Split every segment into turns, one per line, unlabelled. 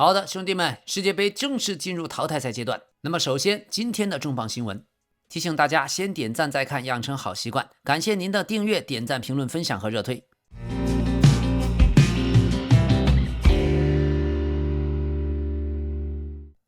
好的，兄弟們，世界杯正式進入淘汰賽階段。那麼首先，今天的重磅新聞，提醒大家先點讚再看，養成好習慣。感謝您的訂閱、點讚、評論、分享和熱推。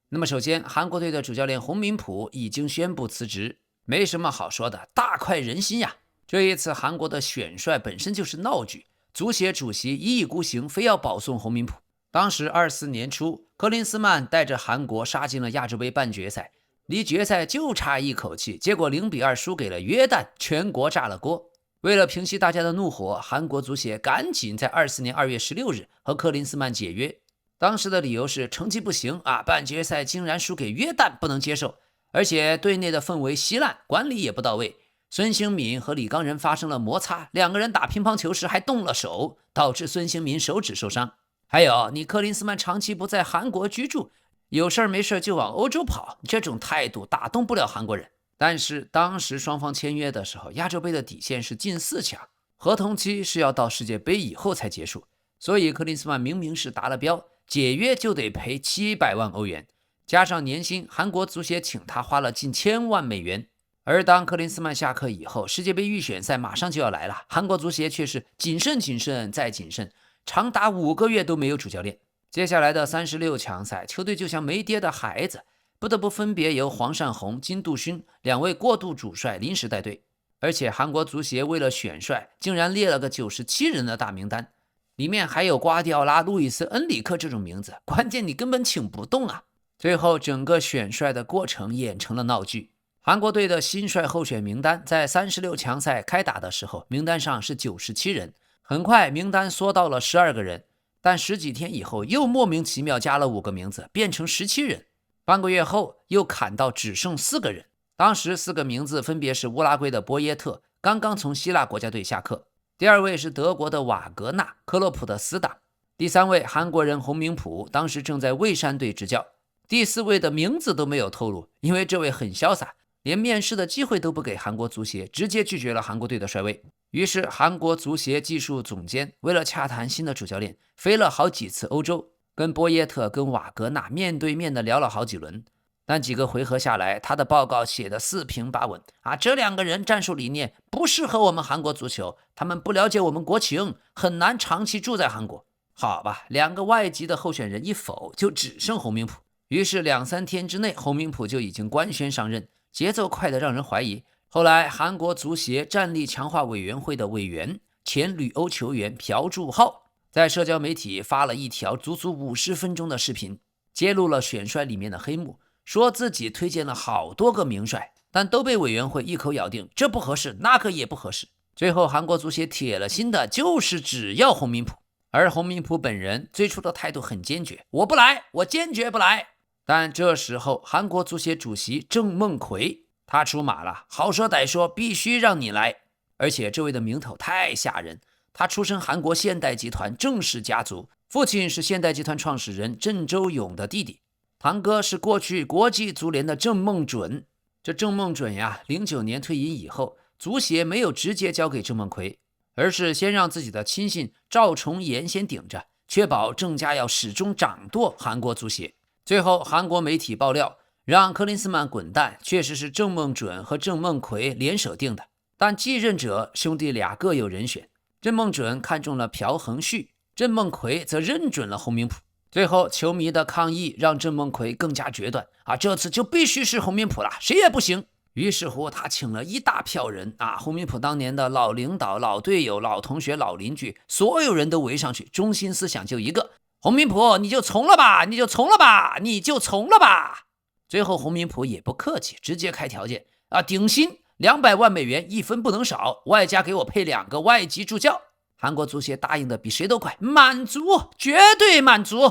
那麼首先，韓國隊的主教練洪明甫已經宣布辭職，沒什麼好說的，大快人心呀！這一次韓國的選帥本身就是鬧劇，足協主席一意孤行，非要保送洪明甫。當時24年初，克林斯曼帶着韓國殺進了亞洲杯半決賽，離決賽就差一口氣，結果0-2輸給了約旦，全國炸了鍋。為了平息大家的怒火，韓國足協趕緊在24年2月16日和克林斯曼解約。當時的理由是成績不行啊，半決賽竟然輸給約旦，不能接受，而且隊內的氛圍稀爛，管理也不到位。孫興敏和李剛仁發生了摩擦，兩個人打乒乓球時還動了手，導致孫興敏手指受傷。還有，你克林斯曼長期不在韓國居住，有事沒事就往歐洲跑，這種態度打動不了韓國人。但是當時雙方簽約的時候，亞洲杯的底線是進4強，合同期是要到世界杯以後才結束，所以克林斯曼明明是達了標，解約就得賠700萬歐元，加上年薪，韓國足協請他花了近1000萬美元。而當克林斯曼下課以後，世界杯預選賽馬上就要來了，韓國足協卻是謹慎再謹慎，長達5個月都沒有主教練。接下來的36強賽，球隊就像沒爹的孩子，不得不分別由黃善宏、金杜勳兩位過渡主帥臨時帶隊。而且韓國足協為了選帥，竟然列了個97人的大名單，裡面還有瓜迪奧拉、路易斯、恩里克這種名字，關鍵你根本請不動啊！最後整個選帥的過程演成了鬧劇。韓國隊的新帥候選名單在36強賽開打的時候，名單上是97人，很快名單縮到了12個人，但十幾天以後又莫名其妙加了5個名字，變成17人。半個月後又砍到只剩4個人，當時4個名字分別是烏拉圭的波耶特，剛剛從希臘國家隊下課；第2位是德國的瓦格納，克洛普的死黨；第3位韓國人洪明甫，當時正在蔚山隊執教；第4位的名字都沒有透露，因為這位很瀟灑，連面試的機會都不給韓國足協，直接拒絕了韓國隊的帥位。於是韓國足協技術總監為了洽談新的主教練，飛了好幾次歐洲，跟波耶特跟瓦格納面對面的聊了好幾輪。但幾個回合下來，他的報告寫得四平八穩啊，這2個人戰術理念不適合我們韓國足球，他們不了解我們國情，很難長期住在韓國。好吧，2個外籍的候選人一否，就只剩洪明甫。於是2-3天之內，洪明甫就已經官宣上任，節奏快得讓人懷疑。後來韓國足協戰力強化委員會的委員、前旅歐球員朴柱浩在社交媒體發了一條足足50分鐘的視頻，揭露了選帥裡面的黑幕，說自己推薦了好多個名帥，但都被委員會一口咬定這不合適，那個也不合適。最後韓國足協鐵了心的就是只要洪明甫，而洪明甫本人最初的態度很堅決，我不來，我堅決不來。但這時候韓國足協主席鄭夢奎他出馬了，好說歹說必須讓你來。而且這位的名頭太嚇人，他出身韓國現代集團鄭氏家族，父親是現代集團創始人鄭周永的弟弟，堂哥是過去國際足聯的鄭夢準。這鄭夢準呀，09年退役以後，足協沒有直接交給鄭夢奎，而是先讓自己的親信趙重岩先頂着，確保鄭家要始終掌舵韓國足協。最後韓國媒體爆料，讓克林斯曼滾蛋確實是鄭夢準和鄭夢奎聯手定的，但繼任者兄弟倆各有人選，鄭夢準看中了朴恆旭，鄭夢奎則認準了洪明甫。最後球迷的抗議讓鄭夢奎更加決斷啊，這次就必須是洪明甫了，誰也不行。於是乎他請了一大票人啊，洪明甫當年的老領導、老隊友、老同學、老鄰居，所有人都圍上去，中心思想就一個，洪明甫你就從了吧，你就從了吧，你就從了吧。最後洪明甫也不客氣，直接開条件啊，頂薪200萬美元，1分不能少，外加給我配2個外籍助教。韓國足協答應的比誰都快，滿足，絕对滿足。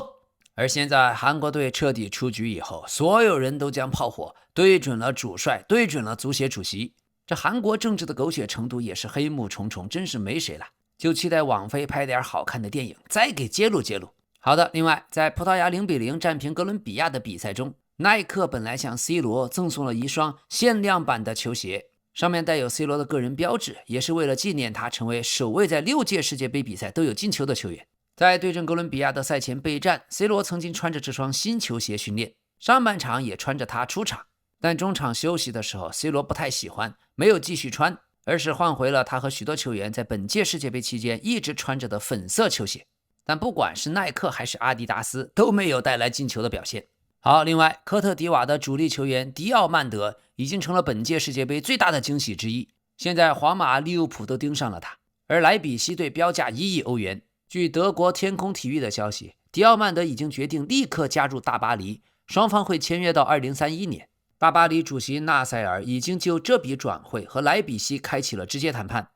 而現在韓國隊徹底出局以後，所有人都將炮火對準了主帥，對準了足協主席。這韓國政治的狗血程度也是黑幕重重，真是沒誰了。就期待網飛拍點好看的電影，再給揭露揭露。好的，另外在葡萄牙0-0戰平哥倫比亞的比賽中，耐克本來向 C 羅贈送了一雙限量版的球鞋，上面帶有 C 羅的個人標誌，也是為了紀念他成為首位在6屆世界杯比賽都有進球的球員。在對陣哥倫比亞的賽前備戰 ，C 羅曾經穿着這雙新球鞋訓練，上半場也穿着它出場，但中場休息的時候 ，C 羅不太喜歡，沒有繼續穿，而是換回了他和許多球員在本屆世界杯期間一直穿着的粉色球鞋。但不管是耐克還是阿迪達斯，都沒有帶來進球的表現。好，另外，科特迪瓦的主力球員迪奧曼德已經成了本屆世界杯最大的驚喜之一。現在皇馬、利物浦都盯上了他，而萊比錫隊標價1億歐元。據德國天空體育的消息，迪奧曼德已經決定立刻加入大巴黎，雙方會簽約到2031年。大巴黎主席納塞爾已經就這筆轉會和萊比錫開啟了直接談判。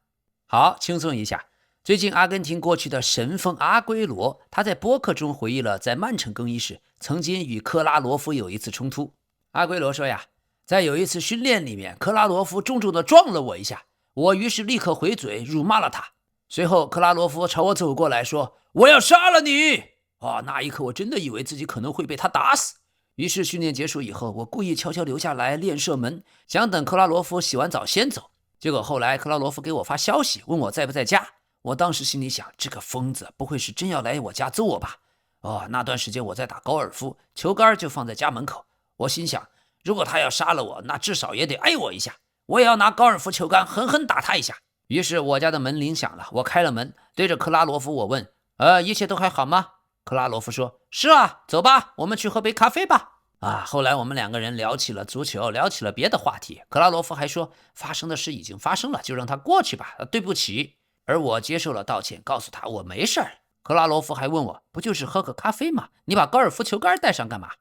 好，輕鬆一下。最近阿根廷過去的神鋒阿圭羅，他在播客中回憶了在曼城更衣室曾經與克拉羅夫有一次衝突。阿圭羅說呀，在有一次訓練裡面，克拉罗夫重重地撞了我一下，我於是立刻回嘴辱罵了他。隨後克拉羅夫朝我走過來說，我要殺了你。那一刻我真的以為自己可能會被他打死。於是訓練結束以後，我故意悄悄留下來練射門，想等克拉羅夫洗完澡先走。結果後來克拉羅夫給我發消息問我在不在家，我當時心裡想，這個瘋子不會是真要來我家揍我吧？那段時間我在打高爾夫，球桿就放在家門口。我心想，如果他要殺了我，那至少也得挨我一下，我也要拿高爾夫球桿狠狠打他一下。於是我家的門鈴響了，我開了門，對着克拉羅夫我問，一切都還好嗎？克拉羅夫說，是啊，走吧，我們去喝杯咖啡吧。後來我們兩個人聊起了足球，聊起了別的話題。克拉羅夫還說，發生的事已經發生了，就讓他過去吧，對不起。而我接受了道歉，告訴他我沒事兒。克拉羅夫還問我，不就是喝個咖啡嗎？你把高爾夫球桿帶上幹嘛？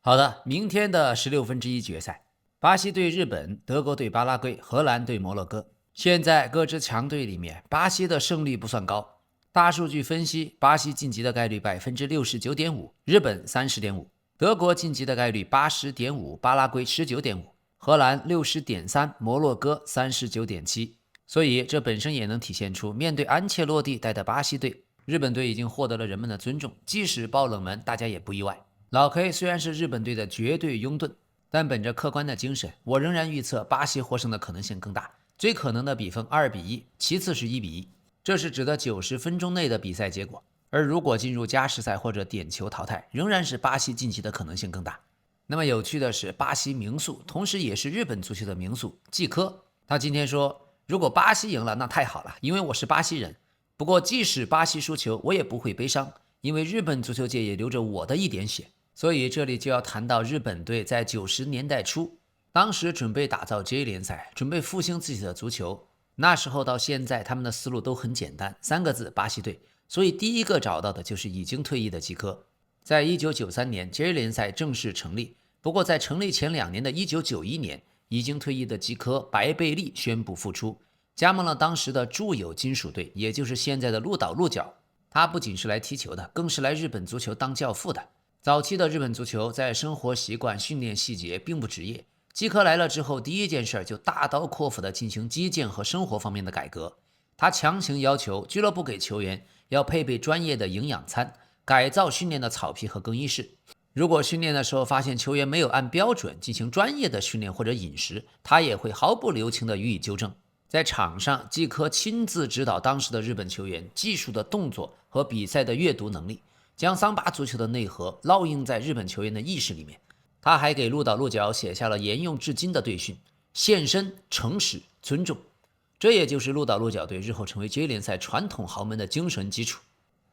好的，明天的16分之一決賽，巴西對日本，德國對巴拉圭，荷蘭對摩洛哥。現在各支強隊裡面，巴西的勝率不算高。大數據分析，巴西晉級的概率69.5%，日本30.5%，德國晉級的概率80.5%，巴拉圭19.5%，荷蘭60.3%，摩洛哥39.7%。所以這本身也能體現出，面對安切洛蒂帶的巴西隊，日本隊已經獲得了人們的尊重，即使爆冷門，大家也不意外。老 K 雖然是日本隊的絕對擁躉，但本着客觀的精神，我仍然預測巴西獲勝的可能性更大，最可能的比分2-1，其次是1-1，這是指的90分鐘內的比賽結果。而如果進入加時賽或者點球淘汰，仍然是巴西晉級的可能性更大。那麼有趣的是，巴西名宿，同時也是日本足球的名宿季科，他今天說，如果巴西贏了，那太好了，因為我是巴西人。不過即使巴西輸球，我也不會悲傷，因為日本足球界也流着我的一點血。所以這裡就要談到日本隊在90年代初，當時準備打造 J 聯賽，準備復興自己的足球。那時候到現在，他們的思路都很簡單，3個字：巴西隊。所以第一個找到的就是已經退役的季科。在1993年 J 聯賽正式成立，不過在成立前2年的1991年，已經退役的季科白貝利宣布復出，加盟了當時的住友金屬隊，也就是現在的鹿島鹿角。他不僅是來踢球的，更是来日本足球当教父的。早期的日本足球在生活習慣、訓練細節並不職業。季科來了之後，第一件事就大刀闊斧地進行基建和生活方面的改革。他強行要求俱樂部給球員要配備專業的營養餐，改造訓練的草皮和更衣室。如果訓練的時候發現球員沒有按標準進行專業的訓練或者飲食，他也會毫不留情地予以糾正。在場上，季科親自指導當時的日本球員技術的動作和比賽的閱讀能力，將桑巴足球的內核烙印在日本球員的意識裡面。他還給鹿島鹿角寫下了沿用至今的隊訓：獻身、誠實、尊重。這也就是鹿島鹿角隊日後成為 J 聯賽傳統豪門的精神基礎。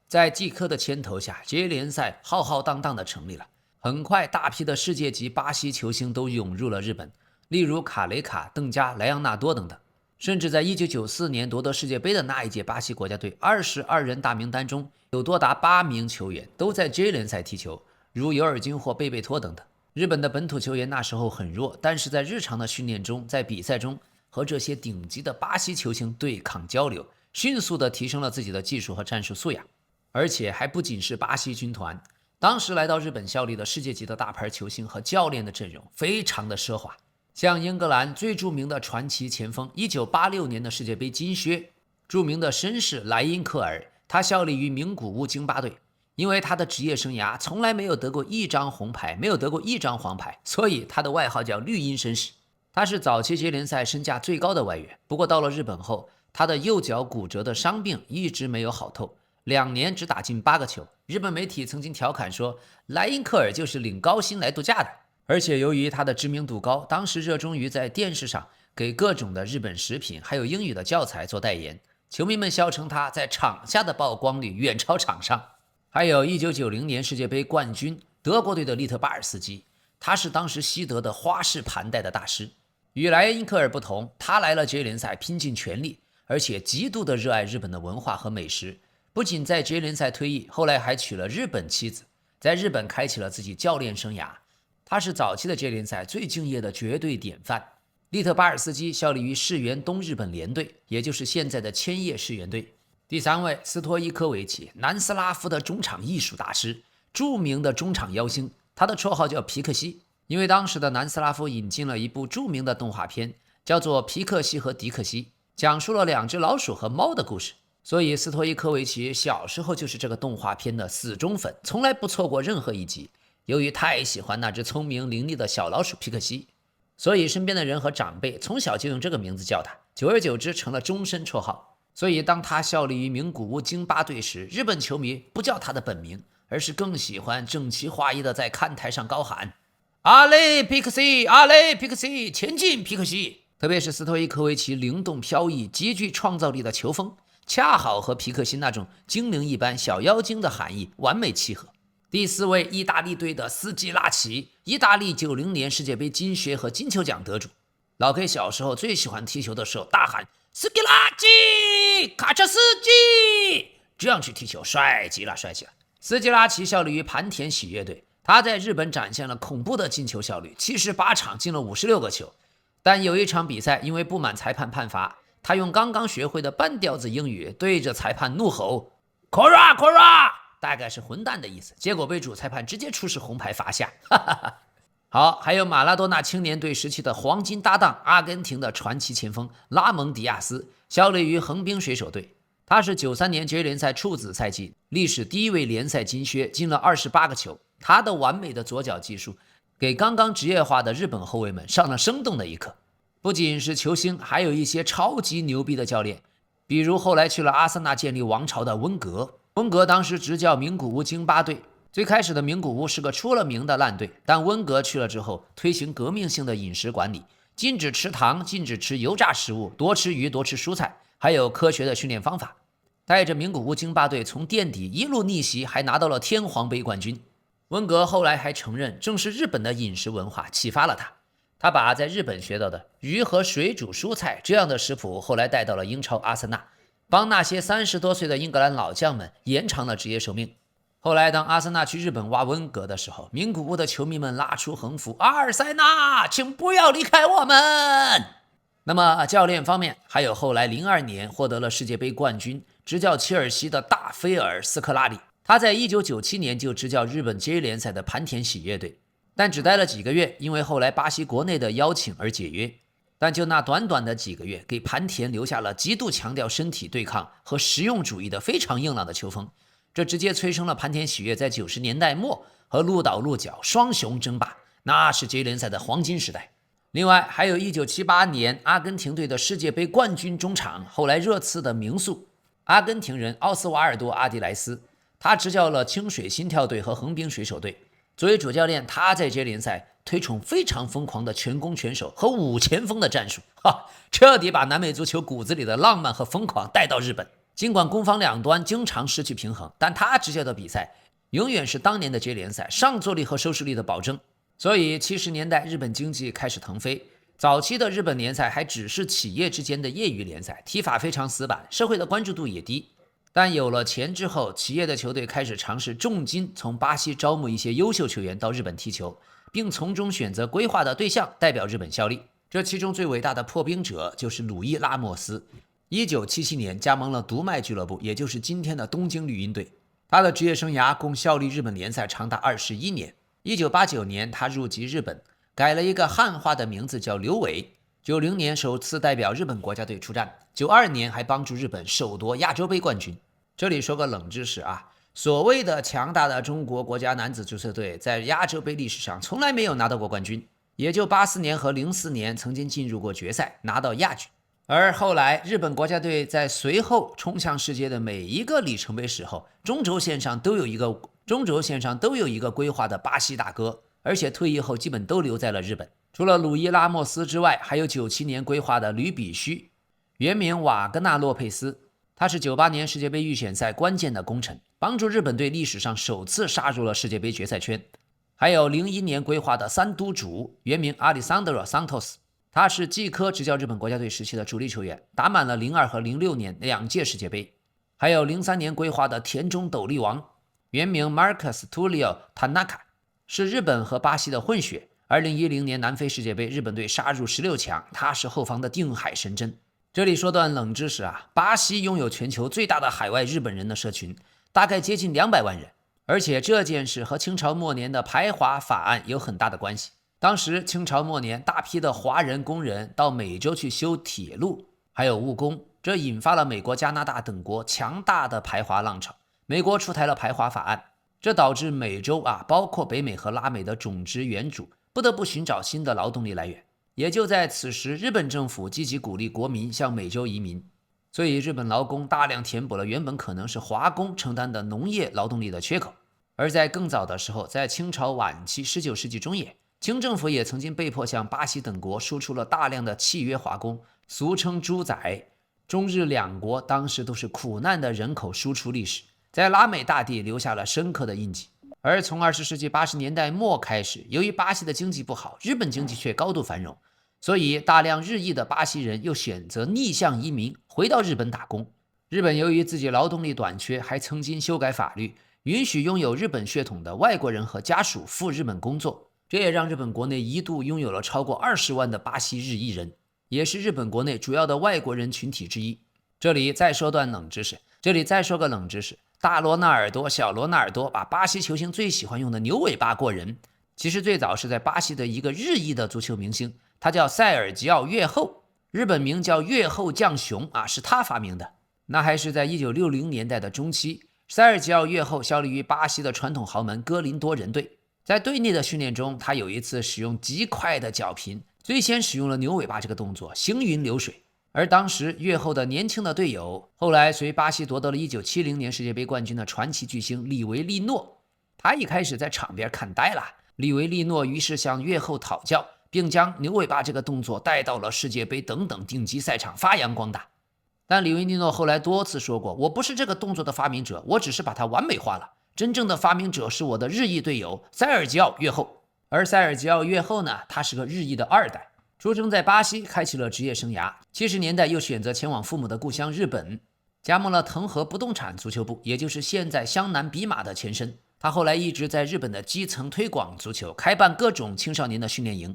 在季科的牽頭下， J 聯賽浩浩蕩蕩地成立了。很快，大批的世界級巴西球星都湧入了日本，例如卡雷卡、鄧加、萊昂納多等等。甚至在1994年奪得世界杯的那一屆巴西國家隊22人大名單中，有多達8名球員都在 J 聯賽踢球，如尤爾金或貝貝托等等。日本的本土球员那時候很弱，但是在日常的訓練中，在比賽中和這些頂級的巴西球星對抗交流，迅速地提升了自己的技術和戰術素養。而且還不僅是巴西軍團，當時來到日本效力的世界級的大牌球星和教練的陣容非常的奢華，像英格蘭最著名的傳奇前鋒1986年的世界杯金靴，著名的紳士萊因克爾，他效力於名古屋京巴隊，因為他的職業生涯從來沒有得過一張紅牌，沒有得過一張黃牌，所以他的外號叫綠茵紳士。他是早期J聯賽身價最高的外援，不過到了日本後，他的右腳骨折的傷病一直沒有好透， 2年只打進8個球。日本媒體曾經調侃說，萊因克爾就是領高薪來度假的。而且由於他的知名度高，當時熱衷於在電視上給各種的日本食品還有英語的教材做代言，球迷們笑稱他在場下的曝光率遠超場上。還有1990年世界杯冠軍德國隊的利特巴爾斯基，他是當時西德的花式盤帶的大師。與萊因克爾不同，他來了職業聯賽拼盡全力，而且極度的熱愛日本的文化和美食。不僅在職業聯賽退役，後來還娶了日本妻子，在日本開啟了自己教練生涯。他是早期的職業聯賽最敬業的絕對典範。利特巴爾斯基效力於世元東日本聯隊，也就是現在的千葉世元隊。第3位，斯托伊科維奇，南斯拉夫的中場藝術大師，著名的中場妖星，他的綽號叫皮克西。因為當時的南斯拉夫引进了一部著名的動畫片，叫做《皮克西和迪克西》，講述了2隻老鼠和貓的故事。所以斯托伊科維奇小時候就是這個動畫片的死忠粉，從來不錯過任何一集。由於太喜歡那隻聰明伶俐的小老鼠皮克西，所以身邊的人和長輩從小就用這個名字叫他，久而久之成了終身綽號。所以當他效力於名古屋京巴隊時，日本球迷不叫他的本名，而是更喜歡整齊劃一的在看台上高喊阿雷皮克西，阿雷皮克西，前進皮克西。特別是斯托伊科維奇靈動飄逸、極具創造力的球風，恰好和皮克西那種精靈一般小妖精的含義完美契合。第4位，意大利隊的斯基拉奇，意大利90年世界杯金靴和金球獎得主。老 K 小时候最喜歡踢球的時候大喊斯基拉奇，卡車司機，這樣去踢球帥極了，帥極了。斯基拉奇效力於磐田喜悅隊，他在日本展現了恐怖的進球效率，78場進了56個球。但有一場比賽，因為不滿裁判判罰，他用剛剛學會的半吊子英語對着裁判怒吼 Kora Kora， 大概是混蛋的意思，結果被主裁判直接出示紅牌罰下。好，還有馬拉多納青年隊時期的黃金搭檔，阿根廷的傳奇前鋒拉蒙迪亞斯，效力於橫濱水手隊。他是93年職業聯賽處子賽季歷史第1位聯賽金靴，進了28個球。他的完美的左腳技術給剛剛職業化的日本後衛們上了生動的一課。不僅是球星，還有一些超級牛逼的教練，比如後來去了阿森納建立王朝的溫格。溫格當時執教名古屋京巴隊，最開始的名古屋是個出了名的爛隊，但溫格去了之後，推行革命性的飲食管理，禁止吃糖，禁止吃油炸食物，多吃魚，多吃蔬菜，還有科學的訓練方法，帶着名古屋京巴隊從墊底一路逆襲，還拿到了天皇杯冠軍。溫格後來還承認，正是日本的飲食文化啟發了他，他把在日本學到的魚和水煮蔬菜這樣的食譜後來帶到了英超阿森納，幫那些30多歲的英格蘭老將們延長了職業壽命。後來當阿森納去日本挖溫格的時候，名古屋的球迷們拉出橫幅，阿爾塞納請不要離開我們。那麼教練方面，還有後來02年獲得了世界杯冠軍，執教切爾西的大菲爾斯科拉里，他在1997年就執教日本職業聯賽的磐田喜悅隊，但只待了幾個月，因為後來巴西國內的邀請而解約。但就那短短的幾個月，給磐田留下了極度強調身體對抗和實用主義的非常硬朗的球風，這直接催生了磐田喜悅在90年代末和鹿島鹿角雙雄爭霸，那是職業聯賽的黃金時代。另外還有1978年阿根廷隊的世界杯冠軍中場，後來熱刺的名宿阿根廷人奧斯瓦爾多·阿迪萊斯，他執教了清水心跳隊和橫濱水手隊。作為主教練，他在職業聯賽推崇非常瘋狂的全攻全守和五前鋒的戰術，徹底把南美足球骨子裡的浪漫和瘋狂帶到日本。儘管攻防兩端經常失去平衡，但他執教的比賽永遠是當年的職業聯賽上座力和收视率的保證。所以70年代日本經濟開始騰飛，早期的日本聯賽還只是企業之間的業餘聯賽，踢法非常死板，社會的關注度也低。但有了錢之後，企業的球隊開始嘗試重金從巴西招募一些優秀球員到日本踢球，並從中選擇規劃的對象代表日本效力。這其中最偉大的破冰者就是魯伊·拉莫斯。1977年加盟了讀賣俱樂部，也就是今天的東京綠鷹隊。他的職業生涯共效力日本聯賽長達21年。1989年他入籍日本，改了一個漢化的名字叫劉偉。90年首次代表日本國家隊出戰，92年還幫助日本首奪亞洲杯冠軍。這裡說個冷知識啊，所謂的強大的中國國家男子足球隊在亞洲杯歷史上從來沒有拿到過冠軍，也就84年和04年曾經進入過決賽，拿到亞軍。而後來日本國家隊在隨後衝向世界的每一個里程碑時候，中軸線上都有一個規劃的巴西大哥，而且退役後基本都留在了日本。除了魯伊拉莫斯之外，還有97年規劃的吕比須，原名瓦格納洛佩斯，他是98年世界杯預選賽關鍵的功臣，幫助日本隊歷史上首次殺入了世界杯決賽圈。還有01年規劃的三都主，原名阿里桑德羅·桑托斯，他是季科執教日本國家隊时期的主力球員，打滿了02和06年2屆世界杯。還有03年規劃的田中斗笠王，原名 Marcus Tulio Tanaka， 是日本和巴西的混血。2010年南非世界杯，日本队殺入16強，他是後方的定海神針。這裡說段冷知識啊，巴西擁有全球最大的海外日本人的社群，大概接近200萬人，而且這件事和清朝末年的排華法案有很大的關係。當時清朝末年，大批的華人工人到美洲去修鐵路，還有務工，這引發了美國、加拿大等國強大的排華浪潮。美國出台了排華法案，這導致美洲包括北美和拉美的種植園主不得不尋找新的勞動力來源。也就在此時，日本政府積極鼓勵國民向美洲移民，所以日本勞工大量填補了原本可能是華工承擔的農業勞動力的缺口。而在更早的時候，在清朝晚期19世紀中葉，清政府也曾經被迫向巴西等國輸出了大量的契約华工，俗稱豬仔。中日兩國當時都是苦難的人口輸出歷史，在拉美大地留下了深刻的印記。而從20世紀80年代末開始，由於巴西的經濟不好，日本經濟卻高度繁榮，所以大量日裔的巴西人又選擇逆向移民回到日本打工。日本由於自己勞動力短缺，還曾經修改法律，允許擁有日本血統的外國人和家屬赴日本工作，這也讓日本國內一度擁有了超過20萬的巴西日裔人，也是日本國內主要的外國人群體之一。這裡再說個冷知識，大羅納爾多、小羅納爾多把巴西球星最喜歡用的牛尾巴過人，其實最早是在巴西的一個日裔的足球明星，他叫塞爾吉奧·越后，日本名叫越后將雄是他發明的。那還是在1960年代的中期，塞爾吉奧·越后效力於巴西的傳統豪門哥林多人隊，在隊內的訓練中，他有一次使用極快的腳頻，最先使用了牛尾巴這個動作，行雲流水。而當時越後的年輕的隊友，後來隨巴西奪得了1970年世界杯冠軍的傳奇巨星里維利諾，他一開始在場邊看呆了，里維利諾於是向越後討教，並將牛尾巴這個動作帶到了世界杯等等頂級賽場發揚光大。但里維利諾後來多次說過，我不是這個動作的發明者，我只是把它完美化了，真正的發明者是我的日裔隊友塞爾吉奧·越後。而塞爾吉奧·越后呢，他是個日裔的二代，出生在巴西，開啟了職業生涯。70年代又選擇前往父母的故鄉日本，加盟了藤和不動產足球部，也就是現在湘南比馬的前身。他後來一直在日本的基層推廣足球，開辦各種青少年的訓練營。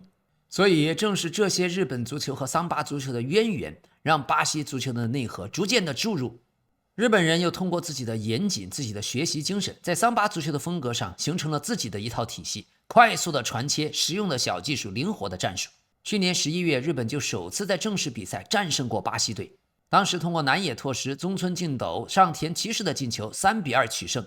所以正是這些日本足球和桑巴足球的淵源，讓巴西足球的內核逐漸的注入。日本人又通過自己的嚴謹、自己的學習精神，在桑巴足球的風格上形成了自己的一套體系，快速的傳切，實用的小技術，靈活的戰術。去年11月，日本就首次在正式比賽戰勝過巴西隊。當時通過南野拓實、中村敬斗、上田騎士的進球3-2取勝。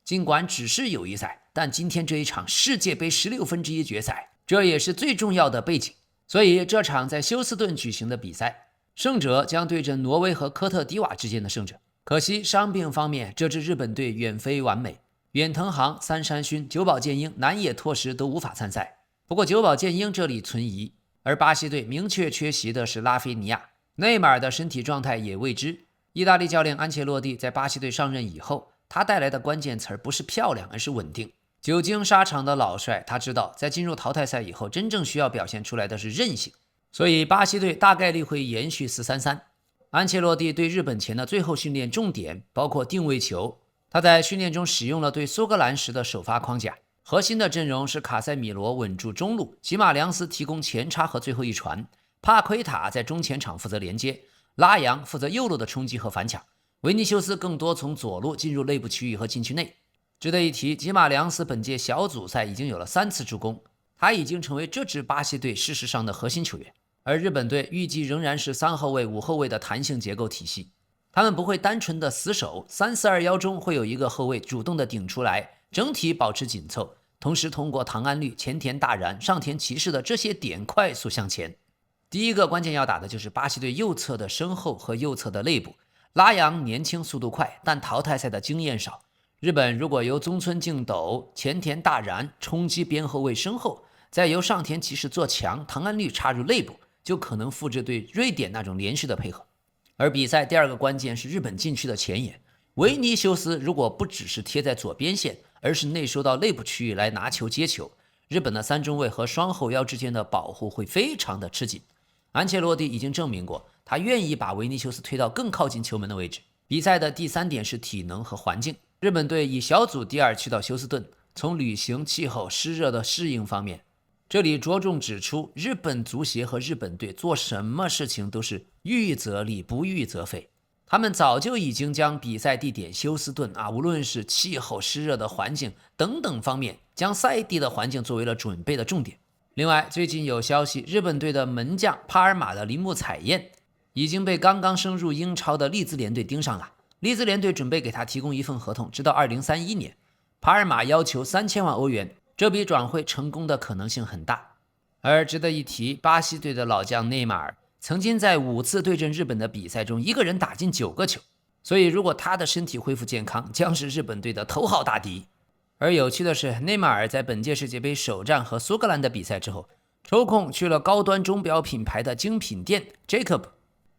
儘管只是友誼賽，但今天這一場世界杯16分之一決賽，這也是最重要的背景。所以這場在休斯頓舉行的比賽，勝者將對陣挪威和科特迪瓦之間的勝者。可惜傷病方面，這支日本隊遠非完美，遠藤航、三山薰、久保建英、南野拓實都無法參賽。不過久保建英這裡存疑。而巴西隊明確缺席的是拉菲尼亞，內馬爾的身體狀態也未知。意大利教練安切洛蒂在巴西隊上任以後，他帶來的關鍵詞不是漂亮，而是穩定。久經沙場的老帥，他知道在進入淘汰賽以後，真正需要表現出來的是韌性。所以巴西隊大概率會延續4-3-3。安切洛蒂對日本前的最後訓練重點包括定位球，他在訓練中使用了對蘇格蘭時的首發框架。核心的陣容是卡塞米羅穩住中路，吉馬良斯提供前插和最後一傳，帕奎塔在中前場負責連接，拉揚負責右路的衝擊和反搶，維尼修斯更多從左路進入內部區域和禁區內。值得一提，吉馬良斯本屆小組賽已經有了3次助攻，他已經成為這支巴西隊事實上的核心球員。而日本隊預計仍然是3後衛、5後衛的彈性結構體系，他們不會單純的死守，3-4-2-1中會有一個後衛主動的頂出來，整體保持緊湊，同時通過唐安綠、前田大然、上田騎士的這些點快速向前。第一個關鍵要打的就是巴西隊右側的身後和右側的內部。拉揚年輕速度快，但淘汰賽的經驗少。日本如果由中村敬斗、前田大然衝擊邊後衛身後，再由上田騎士做強，唐安綠插入內部，就可能複製對瑞典那種連續的配合。而比賽第二個關鍵是日本禁區的前沿，維尼修斯如果不只是貼在左邊線，而是內收到內部區域來拿球接球，日本的三中衛和雙後腰之間的保護會非常的吃緊。安切洛蒂已經證明過，他願意把維尼修斯推到更靠近球门的位置。比賽的第三點是體能和環境。日本隊以小組第二去到休斯頓，從旅行、氣候、濕熱的適應方面，這裡着重指出，日本足協和日本隊做什麼事情都是預則立，不預則廢。他們早就已經將比賽地點休斯頓無論是氣候、濕熱的環境等等方面，將賽地的環境作為了準備的重點。另外，最近有消息，日本隊的門將帕爾馬的鈴木彩艷已經被刚刚升入英超的利茲聯隊盯上了。利茲聯隊準備給他提供一份合同，直到2031年。帕爾馬要求3000萬歐元，這筆轉會成功的可能性很大。而值得一提，巴西隊的老將內馬爾曾經在5次對陣日本的比賽中，一個人打進9個球，所以如果他的身體恢復健康，將是日本隊的頭號大敵。而有趣的是，內馬爾在本屆世界杯首戰和蘇格蘭的比賽之後，抽空去了高端鐘錶品牌的精品店 Jacob，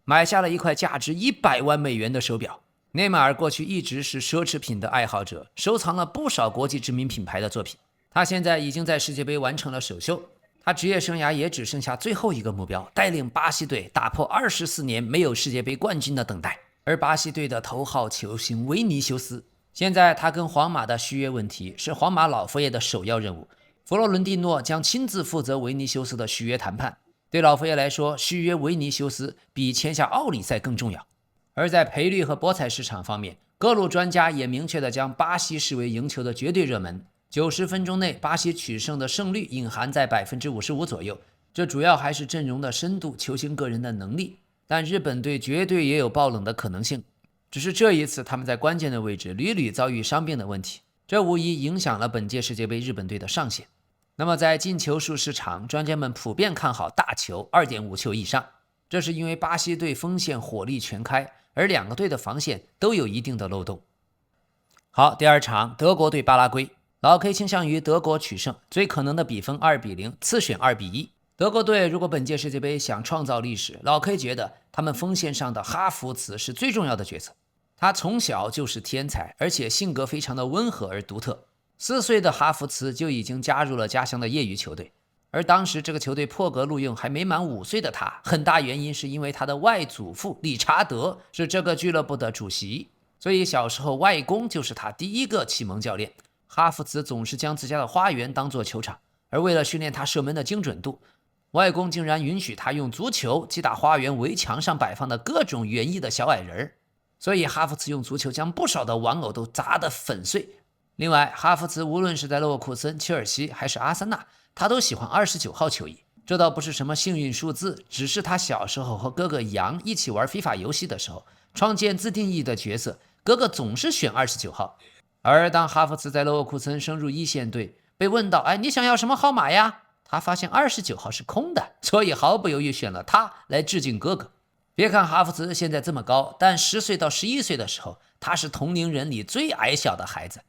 買下了一塊價值100萬美元的手錶。內馬爾過去一直是奢侈品的愛好者，收藏了不少國際知名品牌的作品。他現在已經在世界杯完成了首秀，他職業生涯也只剩下最後一個目標，帶領巴西隊打破24年沒有世界杯冠軍的等待。而巴西隊的頭號球星維尼修斯，現在他跟皇馬的續約問題是皇馬老佛爺的首要任務。弗洛倫蒂諾將親自負責維尼修斯的續約談判。對老佛爺來說，續約維尼修斯比簽下奧里塞更重要。而在賠率和博彩市場方面，各路專家也明確地將巴西視為贏球的絕對熱門。90分鐘內巴西取勝的勝率隱含在 55% 左右，這主要還是陣容的深度、球星個人的能力。但日本隊絕對也有爆冷的可能性，只是這一次他們在關鍵的位置屢屢遭遇傷病的問題，這無疑影響了本屆世界杯日本隊的上限。那麼在進球數市場，專家們普遍看好大球 2.5 球以上，這是因為巴西隊鋒線火力全開，而兩個隊的防線都有一定的漏洞。好，第二場德國對巴拉圭，老 K 傾向於德國取勝，最可能的比分2-0，次選2-1。德國隊如果本屆世界杯想創造歷史，老 K 覺得他們鋒線上的哈弗茨是最重要的角色。他從小就是天才，而且性格非常的溫和而獨特。4歲的哈弗茨就已經加入了家鄉的業餘球隊，而當時這個球隊破格錄用還沒滿5歲的他，很大原因是因為他的外祖父理查德是這個俱樂部的主席，所以小時候外公就是他第一個啟蒙教練。哈弗茨總是將自家的花園當作球場，而為了訓練他射門的精準度，外公竟然允許他用足球擊打花園圍牆上擺放的各種園藝的小矮人，所以哈弗茨用足球將不少的玩偶都砸得粉碎。另外，哈弗茨無論是在勒沃庫森、切爾西還是阿森納，他都喜歡29號球衣。這倒不是什麼幸運數字，只是他小時候和哥哥楊一起玩 FIFA 遊戲的時候，創建自定義的角色，哥哥總是選29號。而當哈弗茨在勒沃庫森升入一線隊，被問到你想要什麼號碼呀？他發現29號是空的，所以毫不猶豫選了他來致敬哥哥。別看哈弗茨現在這麼高，但10歲到11歲的時候，他是同齡人裡最矮小的孩子。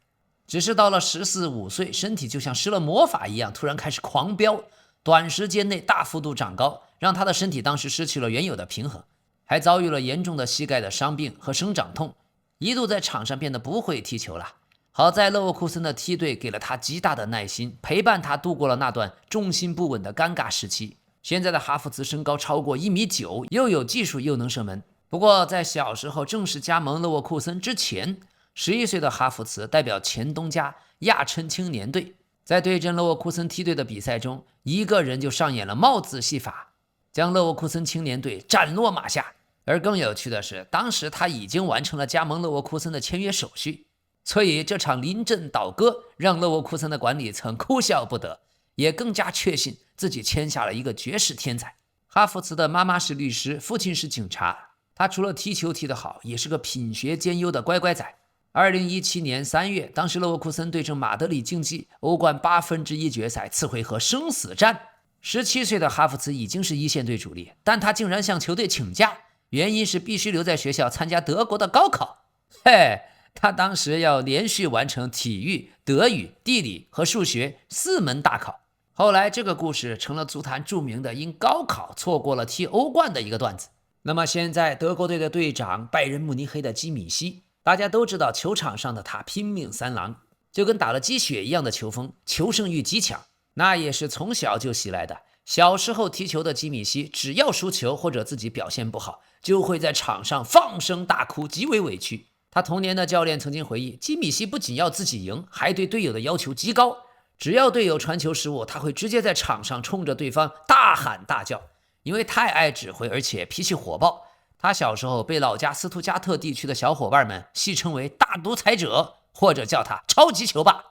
只是到了14、15歲，身體就像施了魔法一樣，突然開始狂飆，短時間內大幅度長高，讓他的身體當時失去了原有的平衡，還遭遇了嚴重的膝蓋的傷病和生長痛，一度在場上變得不會踢球了。好在勒沃庫森的梯隊給了他極大的耐心，陪伴他度過了那段重心不穩的尷尬時期。現在的哈弗茨身高超過1.9米，又有技術又能射門。不過在小時候正式加盟勒沃庫森之前，11歲的哈弗茨代表前東家亞琛青年隊，在对陣勒沃庫森梯隊的比賽中，一個人就上演了帽子戲法，將勒沃庫森青年隊斬落馬下。而更有趣的是，當時他已經完成了加盟勒沃庫森的簽約手續，所以這場臨陣倒戈讓勒沃庫森的管理層哭笑不得，也更加確信自己簽下了一個絕世天才。哈弗茨的媽媽是律師，父親是警察，他除了踢球踢得好，也是個品學兼優的乖乖仔。2017年3月，當時勒沃庫森對陣馬德里競技歐冠1/8決賽次回合生死戰， 17歲的哈弗茨已經是一線隊主力，但他竟然向球隊請假，原因是必須留在學校參加德國的高考。嘿，他當時要連續完成體育、德語、地理和數學4門大考。後來這個故事成了足壇著名的因高考錯過了踢歐冠的一個段子。那麼現在德國隊的隊長拜仁慕尼黑的基米希，大家都知道球場上的他拼命三郎，就跟打了雞血一樣的球風，求勝欲極強，那也是從小就習來的。小時候踢球的基米希，只要輸球或者自己表現不好，就會在場上放聲大哭，極為委屈。他童年的教練曾經回憶，基米希不僅要自己贏，還對隊友的要求極高。只要隊友傳球失誤，他會直接在場上衝着對方大喊大叫。因為太愛指揮，而且脾氣火爆，他小時候被老家斯圖加特地區的小伙伴們戲稱為大獨裁者，或者叫他超級球霸。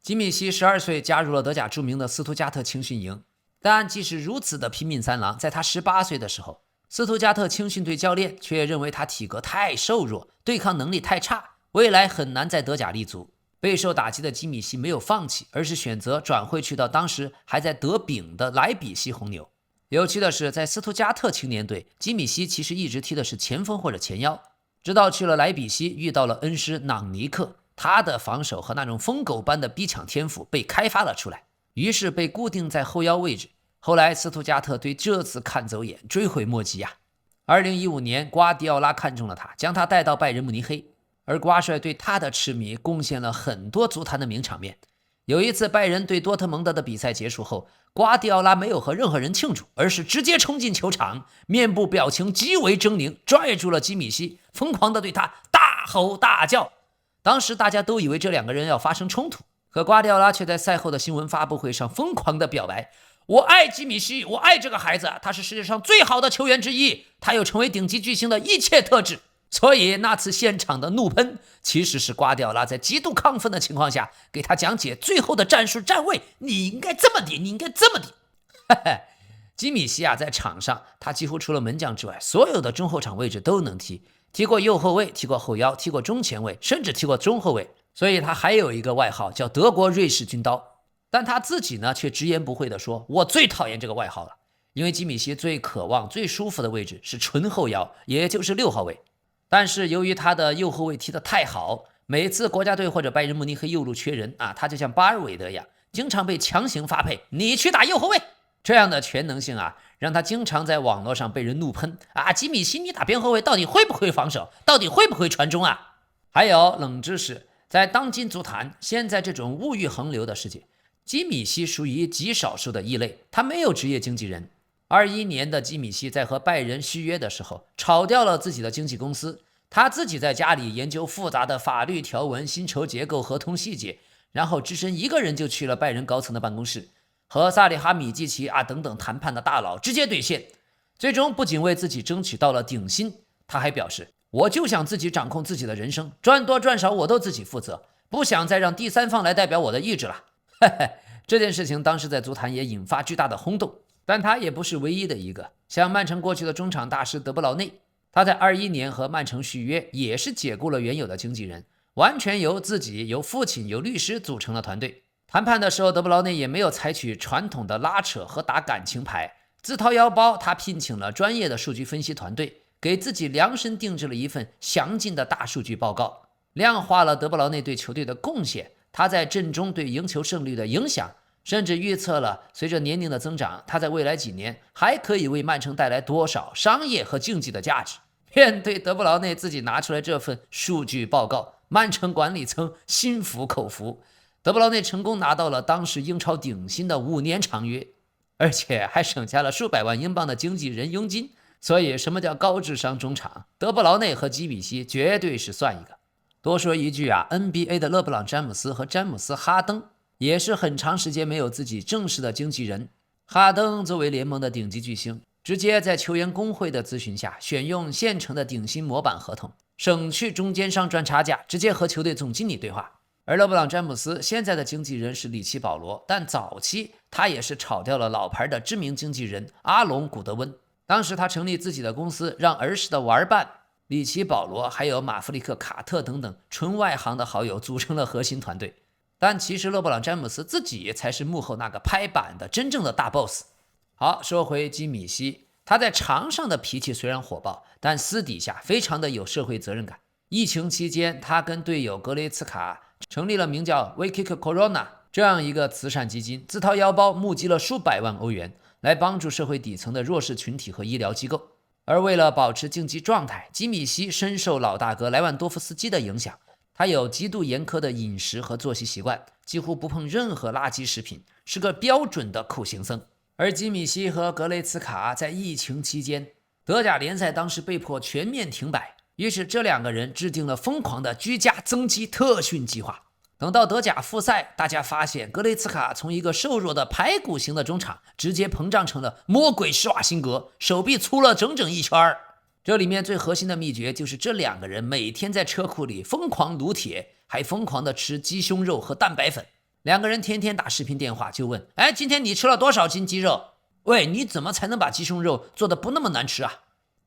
基米希12歲加入了德甲著名的斯圖加特青训營，但即使如此的拼命三郎，在他18歲的時候，斯图加特青训队教練卻認為他體格太瘦弱，對抗能力太差，未來很難在德甲立足。備受打擊的基米希沒有放棄，而是選擇轉會去到當時還在德丙的萊比錫紅牛。有趣的是，在斯圖加特青年隊，基米希其實一直踢的是前鋒或者前腰，直到去了萊比錫，遇到了恩師朗尼克，他的防守和那種瘋狗般的逼搶天賦被開發了出來，於是被固定在後腰位置。後來斯圖加特對這次看走眼，追悔莫及啊。2015年，瓜迪奧拉看中了他，將他帶到拜仁慕尼黑。而瓜帥對他的痴迷貢獻了很多足壇的名場面。有一次拜仁對多特蒙德的比賽結束後，瓜迪奧拉沒有和任何人慶祝，而是直接衝進球場，面部表情極為猙獰，拽住了基米希，瘋狂地對他大吼大叫。當時大家都以為這兩個人要發生衝突，可瓜迪奧拉卻在賽後的新聞發布會上瘋狂地表白：我愛基米希，我愛這個孩子，他是世界上最好的球員之一，他有成為頂級巨星的一切特質。所以那次現場的怒噴，其實是瓜迪奧拉在極度亢奮的情況下給他講解最後的戰術站位，你應該這麼頂，你應該這麼頂。基米希在場上他幾乎除了門將之外，所有的中後場位置都能踢，踢過右後衛，踢過後腰，踢過中前衛，甚至踢過中後衛，所以他還有一個外號叫德國瑞士軍刀。但他自己呢卻直言不諱地說，我最討厭這個外號了，因為基米希最渴望最舒服的位置是純後腰，也就是6號位。但是由於他的右後衛踢得太好，每次國家隊或者拜仁慕尼黑右路缺人他就像巴爾韋德一樣，經常被強行發配，你去打右後衛。這樣的全能性讓他經常在網絡上被人怒噴基米希你打邊後衛到底會不會防守，到底會不會傳中啊？還有冷知識，在當今足壇，現在這種物欲橫流的世界，基米希屬於極少數的異類，他沒有職業經紀人。21年的基米希在和拜仁續約的時候，炒掉了自己的經紀公司，他自己在家裡研究複雜的法律條文、薪酬結構、合同細節，然後只身一個人就去了拜仁高層的辦公室，和薩里哈米季奇等等談判的大佬直接兌現，最終不僅為自己爭取到了頂薪，他還表示，我就想自己掌控自己的人生，賺多賺少我都自己負責，不想再讓第三方來代表我的意志了。這件事情當時在足壇也引發巨大的轟動。但他也不是唯一的一個，像曼城過去的中場大師德布勞內，他在21年和曼城續約，也是解雇了原有的經紀人，完全由自己、由父親、由律師組成了團隊。談判的時候，德布勞內也沒有採取傳統的拉扯和打感情牌，自掏腰包，他聘請了專業的數據分析團隊，給自己量身定制了一份詳盡的大數據報告，量化了德布勞內對球隊的貢獻，他在陣中對贏球勝率的影響，甚至預測了隨着年齡的增長，他在未來幾年還可以為曼城帶來多少商業和競技的價值。面對德布勞內自己拿出來這份數據報告，曼城管理層心服口服。德布勞內成功拿到了當時英超頂薪的5年長約，而且還省下了數百萬英鎊的經紀人佣金。所以什麼叫高智商中場？德布勞內和基米希絕對是算一個。多說一句NBA 的勒布朗詹姆斯和詹姆斯哈登也是很長時間沒有自己正式的經紀人。哈登作為聯盟的頂級巨星，直接在球員工會的諮詢下選用現成的頂薪模板合同，省去中間商賺差價，直接和球隊總經理對話。而勒布朗詹姆斯現在的經紀人是里奇保羅，但早期他也是炒掉了老牌的知名經紀人阿隆古德溫。當時他成立自己的公司，讓兒時的玩伴里奇保羅還有馬弗里克卡特等等純外行的好友組成了核心团队。但其實勒布朗詹姆斯自己才是幕後那個拍板的真正的大 boss。好，說回基米希，他在場上的脾氣雖然火爆，但私底下非常的有社會責任感。疫情期間，他跟隊友格雷茨卡成立了名叫 We Kick Corona 這樣一個慈善基金，自掏腰包募集了數百萬歐元，來幫助社會底層的弱勢群體和醫療機構。而為了保持競技狀態，基米希深受老大哥萊萬多夫斯基的影響，他有極度嚴苛的飲食和作息習慣，幾乎不碰任何垃圾食品，是個標準的苦行僧。而基米希和格雷茨卡在疫情期間，德甲聯賽當時被迫全面停擺，於是這兩個人制定了瘋狂的居家增肌特訓計劃。等到德甲復賽，大家發現格雷茨卡從一個瘦弱的排骨型的中場直接膨脹成了魔鬼施瓦辛格，手臂粗了整整一圈。這裡面最核心的秘訣就是這兩個人每天在車庫裡瘋狂擼鐵，還瘋狂的吃雞胸肉和蛋白粉。兩個人天天打視頻電話就問，今天你吃了多少斤雞肉？喂，你怎麼才能把雞胸肉做得不那麼難吃啊？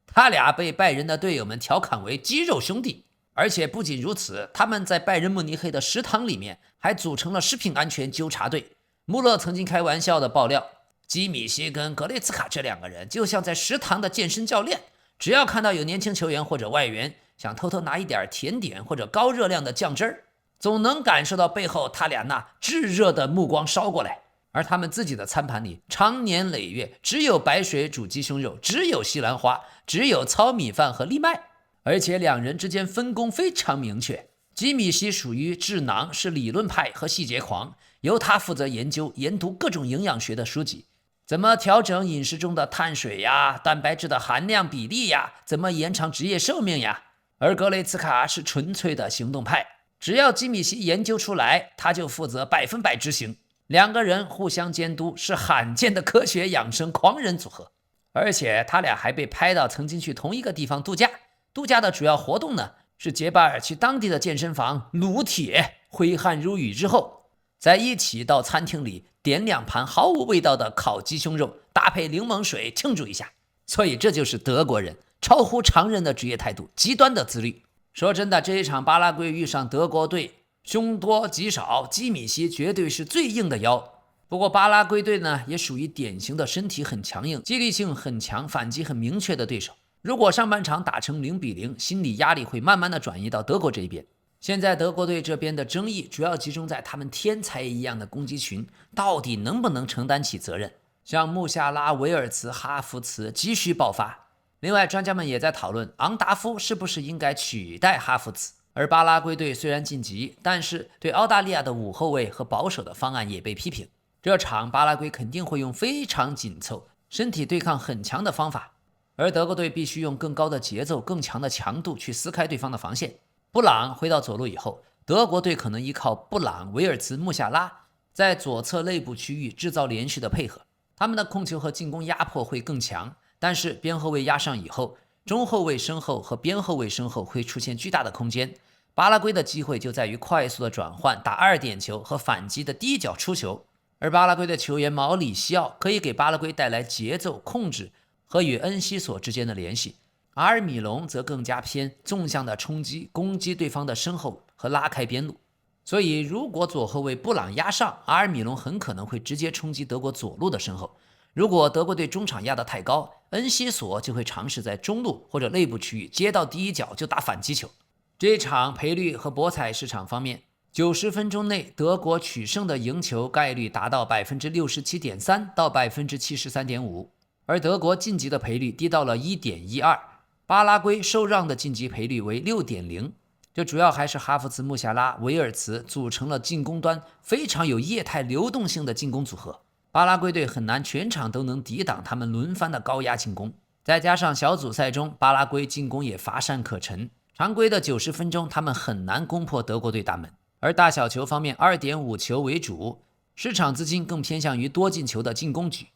他倆被拜仁的隊友們調侃為雞肉兄弟。而且不僅如此，他們在拜仁慕尼黑的食堂裡面還組成了食品安全糾察隊。穆勒曾經開玩笑的爆料，基米希跟格雷茨卡這兩個人就像在食堂的健身教練，只要看到有年輕球員或者外援想偷偷拿一點甜點或者高熱量的醬汁兒，總能感受到背後他倆那炙熱的目光燒過來。而他們自己的餐盤裡長年累月只有白水煮雞胸肉，只有西蘭花，只有糙米飯和藜麥。而且兩人之間分工非常明確，基米希屬於智囊，是理論派和細節狂，由他負責研讀各種營養學的書籍，怎麼調整飲食中的碳水呀、蛋白質的含量比例呀，怎麼延長職業壽命呀。而格雷茨卡是純粹的行動派，只要基米希研究出來，他就負責100%執行。兩個人互相監督，是罕見的科學養生狂人組合。而且他倆還被拍到曾經去同一個地方度假。度假的主要活動呢，是結巴爾去當地的健身房擼鐵，揮汗如雨之後，再一起到餐廳裡點2盤毫無味道的烤雞胸肉，搭配檸檬水慶祝一下。所以這就是德國人超乎常人的職業態度，極端的自律。說真的，這一場巴拉圭遇上德國隊，凶多吉少，基米希絕對是最硬的腰。不過巴拉圭隊呢，也屬於典型的身體很強硬、激勵性很強、反擊很明確的對手。如果上半場打成0-0，心理壓力會慢慢的轉移到德國這一邊。現在德國隊這邊的爭議主要集中在他們天才一樣的攻擊群到底能不能承擔起責任。像穆夏拉、維爾茨、哈弗茨急需爆發。另外，專家們也在討論昂達夫是不是應該取代哈弗茨。而巴拉圭隊雖然晉級，但是對澳大利亞的5後衛和保守的方案也被批評。這場巴拉圭肯定會用非常緊湊、身體對抗很強的方法。而德國隊必須用更高的節奏、更強的強度去撕開對方的防線。布朗回到左路以後，德國隊可能依靠布朗、維爾茨、穆夏拉在左側內部區域制造連續的配合，他們的控球和進攻壓迫會更強。但是邊後衛壓上以後，中後衛身後和邊後衛身後會出現巨大的空間。巴拉圭的機會就在於快速的轉換、打2點球和反擊的第一腳出球。而巴拉圭的球員毛里西奧可以給巴拉圭帶來節奏控制和與恩西索之間的聯繫，阿爾米隆則更加偏縱向的衝擊，攻擊對方的身後和拉開邊路。所以如果左後衛布朗壓上，阿爾米隆很可能會直接衝擊德國左路的身後。如果德國隊中場壓得太高，恩西索就會嘗試在中路或者內部區域接到第一腳就打反擊球。這一場賠率和博彩市場方面，90分鐘內德國取勝的贏球概率達到 67.3% 到 73.5%。而德國晉級的賠率低到了 1.12， 巴拉圭受讓的晉級賠率為 6.0。 這主要還是哈弗茨、穆夏拉、維爾茨組成了進攻端非常有液態流動性的進攻組合，巴拉圭队很難全場都能抵擋他們輪番的高壓進攻。再加上小組賽中巴拉圭進攻也乏善可陳，常規的90分鐘他們很難攻破德國队大门。而大小球方面 2.5 球為主，市場資金更偏向於多進球的進攻局。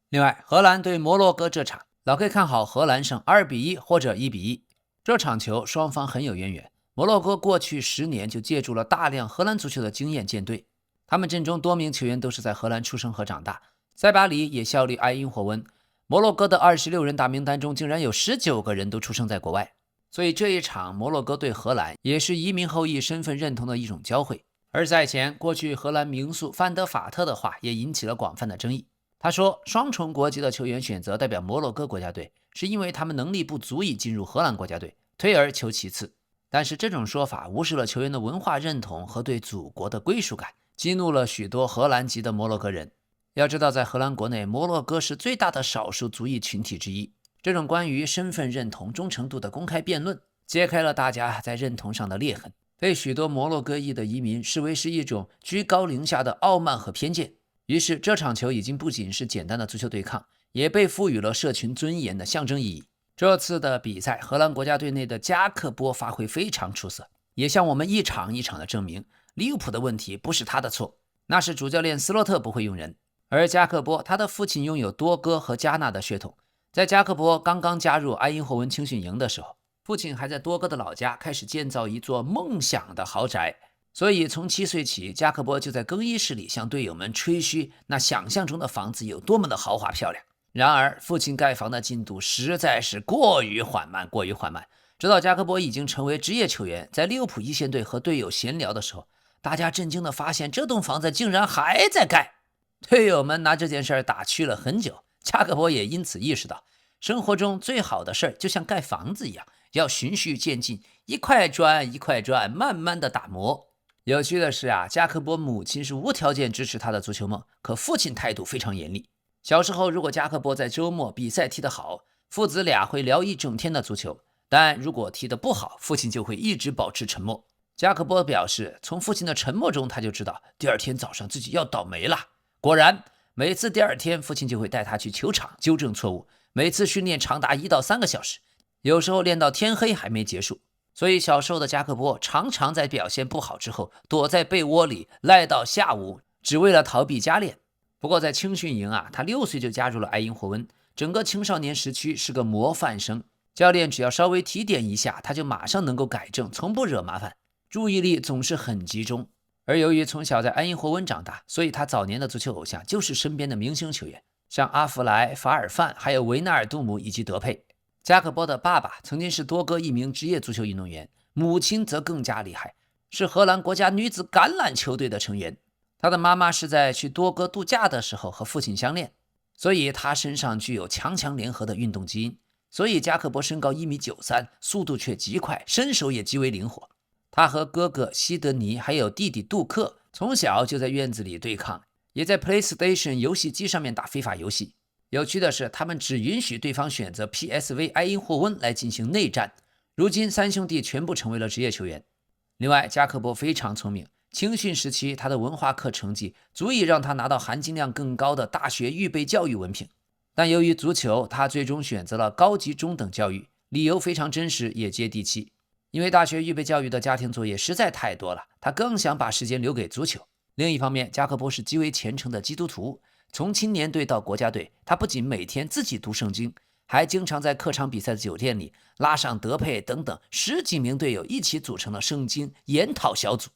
另外，荷蘭對摩洛哥這場，老 K 看好荷蘭勝2-1或者1-1。這場球雙方很有淵源，摩洛哥過去10年就借助了大量荷蘭足球的經驗建隊，他們陣中多名球員都是在荷蘭出生和長大，塞巴里也效力埃因霍溫。摩洛哥的26人大名單中竟然有19個人都出生在國外，所以這一場摩洛哥對荷蘭也是移民後裔身份認同的一種交匯。而賽前，過去荷蘭名宿范德法特的話也引起了廣泛的爭議。他說，雙重國籍的球員選擇代表摩洛哥國家隊，是因為他們能力不足以進入荷蘭國家隊，退而求其次。但是這種說法无视了球員的文化認同和對祖國的歸屬感，激怒了許多荷蘭籍的摩洛哥人。要知道，在荷蘭國內，摩洛哥是最大的少數族裔群體之一。這種關於身份認同忠誠度的公開辯論，揭開了大家在認同上的裂痕，被許多摩洛哥裔的移民視為是一種居高臨下的傲慢和偏見。於是，這場球已經不僅是簡單的足球對抗，也被賦予了社群尊嚴的象徵意義。這次的比賽，荷蘭國家隊內的加克波發揮非常出色，也向我們一場一場的證明，利物浦的問題不是他的錯，那是主教練斯洛特不會用人。而加克波，他的父親擁有多哥和加納的血統。在加克波剛剛加入埃因霍温青训營的時候，父親還在多哥的老家開始建造一座夢想的豪宅，所以從7歲起，加克波就在更衣室裡向隊友們吹噓那想象中的房子有多麼的豪華漂亮。然而，父親蓋房的進度實在是過於緩慢。直到加克波已經成為職業球員，在利物浦一線隊和隊友閒聊的時候，大家震驚地發現這棟房子竟然還在蓋。隊友們拿這件事打趣了很久，加克波也因此意識到，生活中最好的事就像蓋房子一樣，要循序漸進，一塊磚一塊磚，慢慢的打磨。有趣的是加克波母親是無條件支持他的足球夢，可父親態度非常嚴厲。小時候，如果加克波在周末比賽踢得好，父子倆會聊一整天的足球，但如果踢得不好，父親就會一直保持沉默。加克波表示，從父親的沉默中，他就知道第二天早上自己要倒霉了。果然，每次第二天，父親就会帶他去球場糾正錯誤。每次訓練長達1到3個小時，有時候練到天黑還沒結束。所以小時候的加克波常常在表現不好之後，躲在被窩裡賴到下午，只為了逃避加練。不過在青訓營他6歲就加入了埃因霍温，整個青少年時期是個模範生。教練只要稍微提點一下，他就馬上能夠改正，從不惹麻煩，注意力总是很集中。而由于從小在埃因霍温長大，所以他早年的足球偶像就是身邊的明星球員，像阿弗萊、法爾範，還有維納爾杜姆以及德佩。加克波的爸爸曾經是多哥一名職業足球運動員，母親則更加厲害，是荷蘭國家女子橄欖球隊的成員。他的媽媽是在去多哥度假的時候和父親相戀，所以他身上具有強聯合的運動基因。所以加克波身高1.93米，速度卻極快，身手也極為靈活。他和哥哥西德尼還有弟弟杜克從小就在院子裡對抗，也在 PlayStation 遊戲機上面打非法遊戲。有趣的是，他們只允許对方選擇 PSV 埃因霍温來進行內戰。如今3兄弟全部成為了職業球員。另外，加克波非常聰明，青訓時期他的文化課成績足以讓他拿到含金量更高的大學預備教育文憑。但由於足球，他最終選擇了高級中等教育，理由非常真實也接地氣。因為大學預備教育的家庭作業實在太多了，他更想把時間留給足球。另一方面，加克波是極為虔誠的基督徒，從青年隊到國家隊，他不僅每天自己讀聖經，還經常在客場比賽的酒店裡拉上德佩等等10幾名隊友一起組成了聖經研討小組。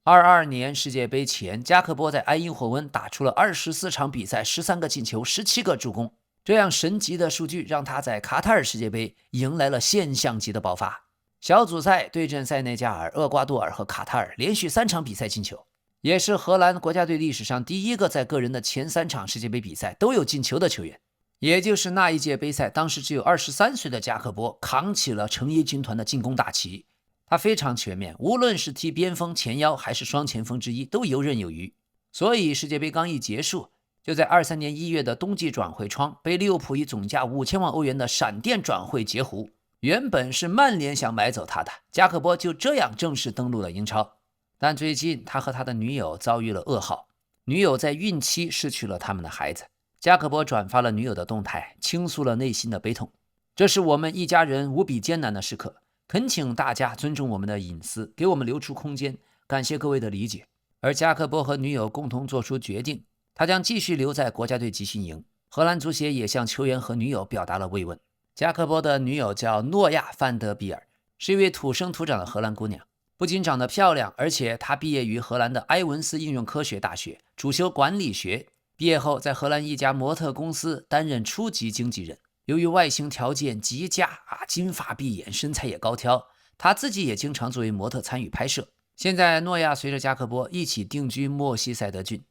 22年世界杯前，加克波在埃因霍温打出了24場比賽13個進球17個助攻，這樣神級的數據讓他在卡塔爾世界杯迎來了現象級的爆發。小組賽對陣塞內加爾、厄瓜多爾和卡塔爾，連續3場比賽進球，也是荷蘭國家隊歷史上第一個在個人的前3場世界杯比賽都有進球的球員。也就是那一屆杯賽，當時只有23歲的加克波扛起了橙衣軍團的進攻大旗。他非常全面，無論是踢邊鋒、前腰還是雙前鋒之一，都游刃有餘。所以世界杯刚一結束，就在23年1月的冬季轉會窗，被利物浦以總價5000萬歐元的閃電轉會截胡。原本是曼聯想買走他的，加克波就這樣正式登陸了英超。但最近他和他的女友遭遇了噩耗，女友在孕期失去了他們的孩子。加克波轉發了女友的動態，傾訴了內心的悲痛。這是我們一家人無比艱難的時刻，懇請大家尊重我們的隱私，給我們留出空間，感謝各位的理解。而加克波和女友共同做出決定，他將繼續留在國家隊集訓營。荷蘭足協也向球員和女友表達了慰問。加克波的女友叫諾亞·范德比爾，是一位土生土長的荷蘭姑娘，不僅長得漂亮，而且她畢業於荷蘭的埃文斯應用科學大學，主修管理學。畢業後在荷蘭一家模特公司擔任初級經紀人。由於外形條件極佳金髮碧眼，身材也高挑，她自己也經常作為模特參與拍攝。現在諾亞隨着加克波一起定居墨西塞德郡。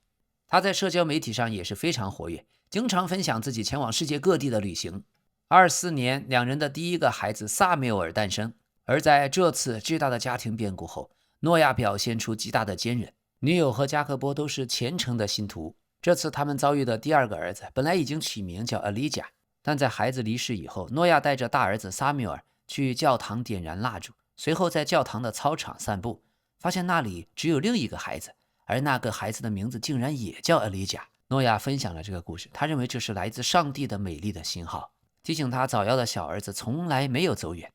他在社交媒體上也是非常活躍，經常分享自己前往世界各地的旅行。24年，兩人的第一個孩子薩繆爾誕生。而在這次巨大的家庭變故後，諾亞表現出極大的堅韌。女友和加克波都是虔誠的信徒。這次他們遭遇的第二個兒子本來已經取名叫 Elijah， 但在孩子離世以後，諾亞帶着大兒子薩繆爾去教堂點燃蠟燭，隨後在教堂的操場散步，發現那裡只有另一個孩子，而那個孩子的名字竟然也叫 Elijah。 諾亞分享了這個故事，他認為這是來自上帝的美麗的信號，提醒他早夭的小兒子從來沒有走遠。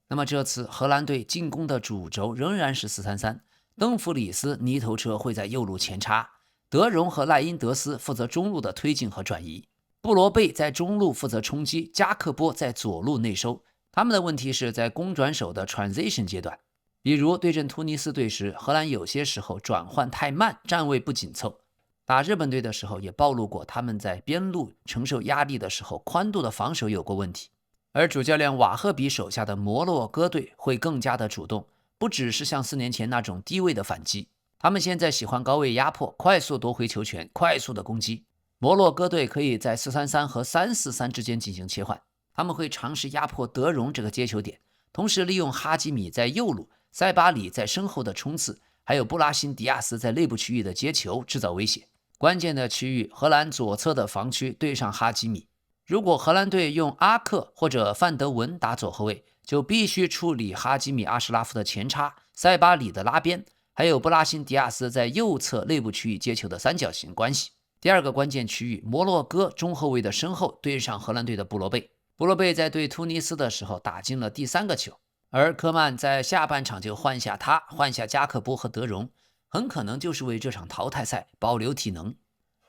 那麼這次荷蘭隊進攻的主軸仍然是4-3-3，鄧弗里斯泥頭車會在右路前插，德容和賴因德斯負責中路的推進和轉移，布羅貝在中路負責衝擊，加克波在左路內收。他們的問題是在攻轉手的 transition 階段，比如對陣突尼斯隊時，荷蘭有些時候轉換太慢，站位不緊湊。打日本隊的時候也暴露過他們在邊路承受壓力的時候寬度的防守有過問題。而主教練瓦赫比手下的摩洛哥隊会更加的主動，不只是像4年前那種低位的反擊，他們現在喜歡高位壓迫，快速奪回球權，快速的攻擊。摩洛哥隊可以在4-3-3和3-4-3之間進行切換，他們會嘗試壓迫德容這個接球點，同時利用哈基米在右路、塞巴里在身後的衝刺，還有布拉辛迪亞斯在內部區域的接球制造威脅。關鍵的區域，荷蘭左側的防區對上哈基米。如果荷蘭隊用阿克或者范德文打左後衛，就必須處理哈基米阿什拉夫的前插、塞巴里的拉邊，還有布拉辛迪亞斯在右側內部區域接球的三角形關係。第二個關鍵區域，摩洛哥中後衛的身後對上荷蘭隊的布羅貝。布羅貝在對突尼斯的時候打進了第3個球，而科曼在下半場就換下他，換下加克波和德容，很可能就是為這場淘汰賽保留體能。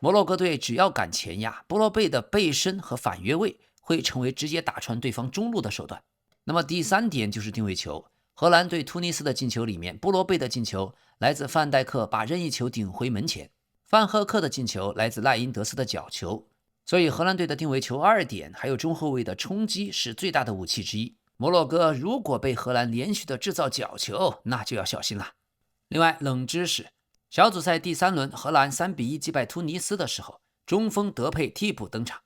摩洛哥隊只要敢前壓，布羅貝的背身和反越位會成為直接打穿對方中路的手段。那麼第3點就是定位球。荷蘭对突尼斯的進球裡面，布羅貝的進球來自范戴克把任意球頂回門前，范赫克的進球來自賴因德斯的角球。所以荷蘭隊的定位球2點還有中後衛的衝擊是最大的武器之一。摩洛哥如果被荷蘭連續的制造角球，那就要小心了。另外冷知識，小組賽第3輪，荷蘭3-1擊敗突尼斯的時候，中鋒德佩替補登場，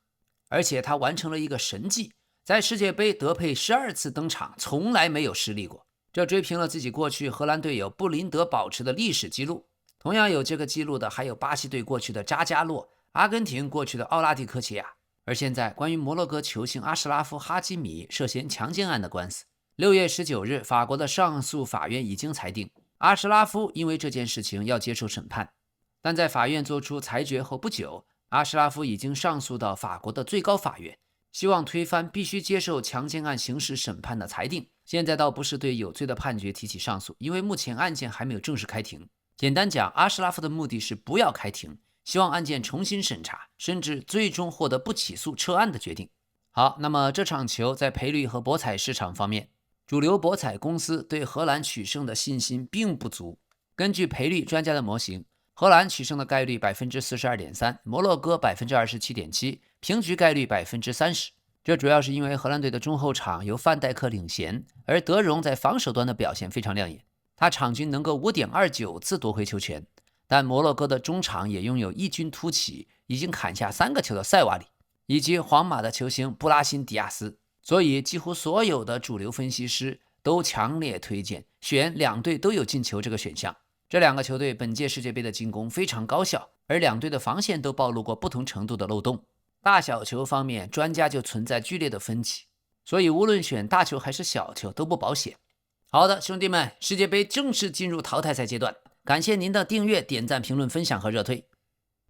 而且他完成了一個神蹟，在世界杯德佩12次登場，從來沒有失利過，這追平了自己過去荷蘭隊友布林德保持的歷史記錄。同樣有這個記錄的還有巴西隊過去的扎加洛，阿根廷過去的奧拉迪科切亞。而現在關於摩洛哥球星阿什拉夫哈基米涉嫌強姦案的官司，6月19日法國的上訴法院已經裁定，阿什拉夫因為這件事情要接受審判，但在法院做出裁決後不久，阿什拉夫已經上訴到法國的最高法院，希望推翻必須接受強姦案刑事審判的裁定。現在倒不是對有罪的判決提起上訴，因為目前案件還沒有正式開庭。簡單講，阿什拉夫的目的是不要開庭，希望案件重新審查，甚至最終獲得不起訴撤案的決定。好，那麼這場球在賠率和博彩市場方面，主流博彩公司對荷蘭取勝的信心並不足。根据賠率專家的模型，荷蘭取勝的概率 42.3%， 摩洛哥 27.7%， 平局概率 30%。 這主要是因為荷蘭隊的中後場由范戴克領銜，而德容在防守端的表現非常亮眼，他場均能夠 5.29 次奪回球權。但摩洛哥的中場也擁有異軍突起，已經砍下3個球的塞瓦里，以及皇馬的球星布拉辛迪亞斯。所以幾乎所有的主流分析師都強烈推薦選2隊都有进球這個選項。這2個球隊本屆世界杯的進攻非常高效，而2隊的防線都暴露過不同程度的漏洞。大小球方面，專家就存在剧烈的分歧，所以無論選大球還是小球都不保險。好的，兄弟們，世界杯正式進入淘汰賽階段，感謝您的訂閱、點讚、評論、分享和熱推。